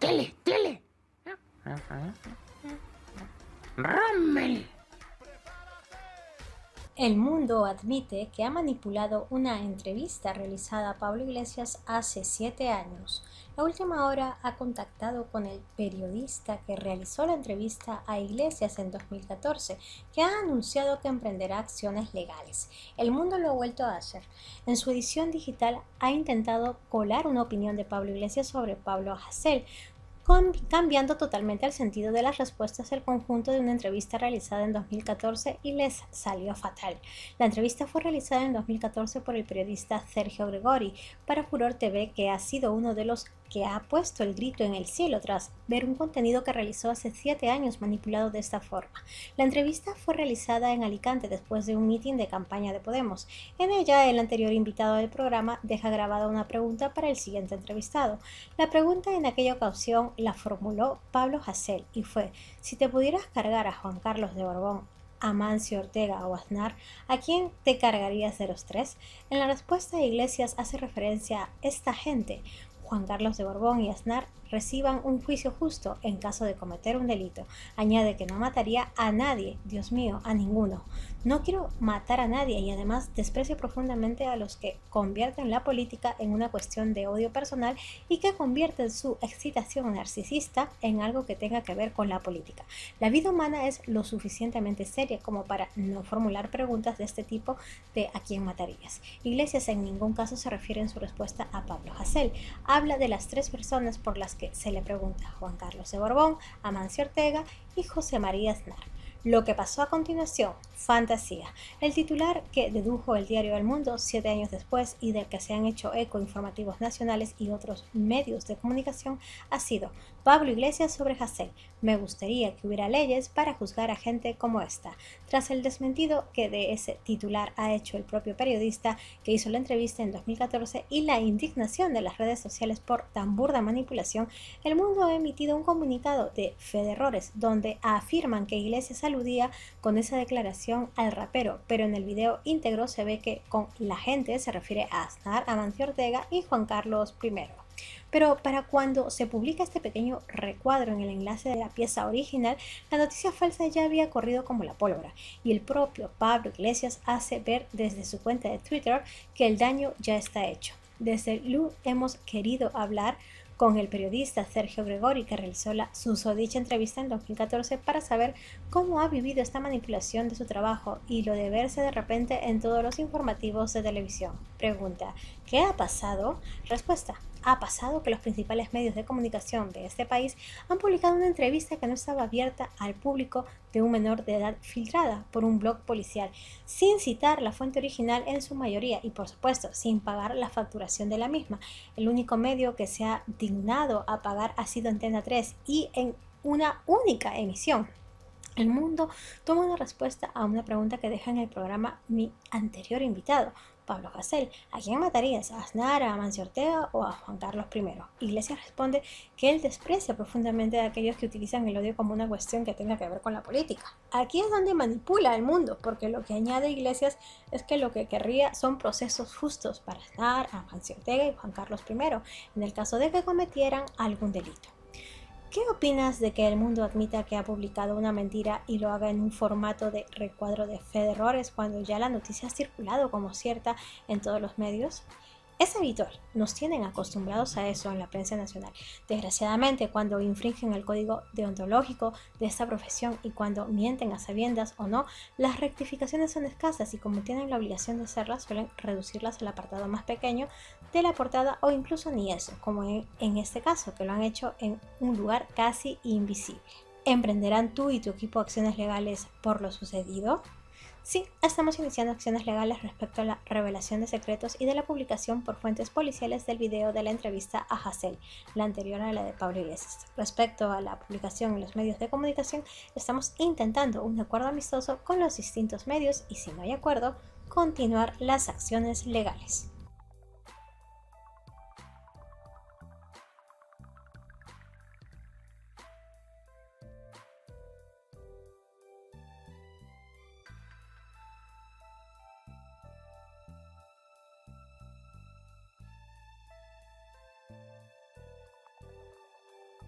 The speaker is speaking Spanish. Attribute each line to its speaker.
Speaker 1: Tele. Rommel.
Speaker 2: El Mundo admite que ha manipulado una entrevista realizada a Pablo Iglesias hace 7 años. La Última Hora ha contactado con el periodista que realizó la entrevista a Iglesias en 2014, que ha anunciado que emprenderá acciones legales. El Mundo lo ha vuelto a hacer. En su edición digital ha intentado colar una opinión de Pablo Iglesias sobre Pablo Hasél, cambiando totalmente el sentido de las respuestas del conjunto de una entrevista realizada en 2014 y les salió fatal. La entrevista fue realizada en 2014 por el periodista Sergio Gregori para Furor TV, que ha sido uno de los que ha puesto el grito en el cielo tras ver un contenido que realizó hace 7 años manipulado de esta forma. La entrevista fue realizada en Alicante después de un mitin de campaña de Podemos. En ella, el anterior invitado del programa deja grabada una pregunta para el siguiente entrevistado. La pregunta en aquella ocasión la formuló Pablo Hasél y fue: si te pudieras cargar a Juan Carlos de Borbón, Amancio Ortega o Aznar, ¿a quién te cargarías de los tres? En la respuesta de Iglesias hace referencia a esta gente. Juan Carlos de Borbón y Aznar reciban un juicio justo en caso de cometer un delito. Añade que no mataría a nadie, Dios mío, a ninguno. No quiero matar a nadie y además desprecio profundamente a los que convierten la política en una cuestión de odio personal y que convierten su excitación narcisista en algo que tenga que ver con la política. La vida humana es lo suficientemente seria como para no formular preguntas de este tipo de ¿a quién matarías? Iglesias en ningún caso se refiere en su respuesta a Pablo Hasél. Habla de las 3 personas por las que se le pregunta: Juan Carlos de Borbón, Amancio Ortega y José María Aznar. Lo que pasó a continuación, fantasía. El titular que dedujo el diario El Mundo 7 años después y del que se han hecho eco informativos nacionales y otros medios de comunicación ha sido: Pablo Iglesias sobre Hasél. Me gustaría que hubiera leyes para juzgar a gente como esta. Tras el desmentido que de ese titular ha hecho el propio periodista que hizo la entrevista en 2014 y la indignación de las redes sociales por tan burda manipulación, El Mundo ha emitido un comunicado de fe de errores donde afirman que Iglesias aludía con esa declaración al rapero, pero en el video íntegro se ve que con la gente se refiere a Aznar, Amancio Ortega y Juan Carlos I. Pero para cuando se publica este pequeño recuadro en el enlace de la pieza original, la noticia falsa ya había corrido como la pólvora y el propio Pablo Iglesias hace ver desde su cuenta de Twitter que el daño ya está hecho. Desde Lu hemos querido hablar con el periodista Sergio Gregori, que realizó la susodicha entrevista en 2014 para saber cómo ha vivido esta manipulación de su trabajo y lo de verse de repente en todos los informativos de televisión. Pregunta: ¿qué ha pasado? Respuesta: ha pasado que los principales medios de comunicación de este país han publicado una entrevista que no estaba abierta al público de un menor de edad filtrada por un blog policial, sin citar la fuente original en su mayoría y por supuesto sin pagar la facturación de la misma. El único medio que se ha dignado a pagar ha sido Antena 3 y en una única emisión. El Mundo toma una respuesta a una pregunta que deja en el programa mi anterior invitado, Pablo Hasél: ¿a quién matarías? ¿A Aznar, a Amancio Ortega o a Juan Carlos I? Iglesias responde que él desprecia profundamente a aquellos que utilizan el odio como una cuestión que tenga que ver con la política. Aquí es donde manipula el mundo, porque lo que añade Iglesias es que lo que querría son procesos justos para Aznar, Amancio Ortega y Juan Carlos I, en el caso de que cometieran algún delito. ¿Qué opinas de que El Mundo admita que ha publicado una mentira y lo haga en un formato de recuadro de fe de errores cuando ya la noticia ha circulado como cierta en todos los medios? Es habitual, nos tienen acostumbrados a eso en la prensa nacional. Desgraciadamente, cuando infringen el código deontológico de esta profesión y cuando mienten a sabiendas o no, las rectificaciones son escasas y como tienen la obligación de hacerlas, suelen reducirlas al apartado más pequeño de la portada o incluso ni eso, como en este caso, que lo han hecho en un lugar casi invisible. ¿Emprenderán tú y tu equipo acciones legales por lo sucedido? Sí, estamos iniciando acciones legales respecto a la revelación de secretos y de la publicación por fuentes policiales del video de la entrevista a Hasél, la anterior a la de Pablo Iglesias. Respecto a la publicación en los medios de comunicación, estamos intentando un acuerdo amistoso con los distintos medios y si no hay acuerdo, continuar las acciones legales.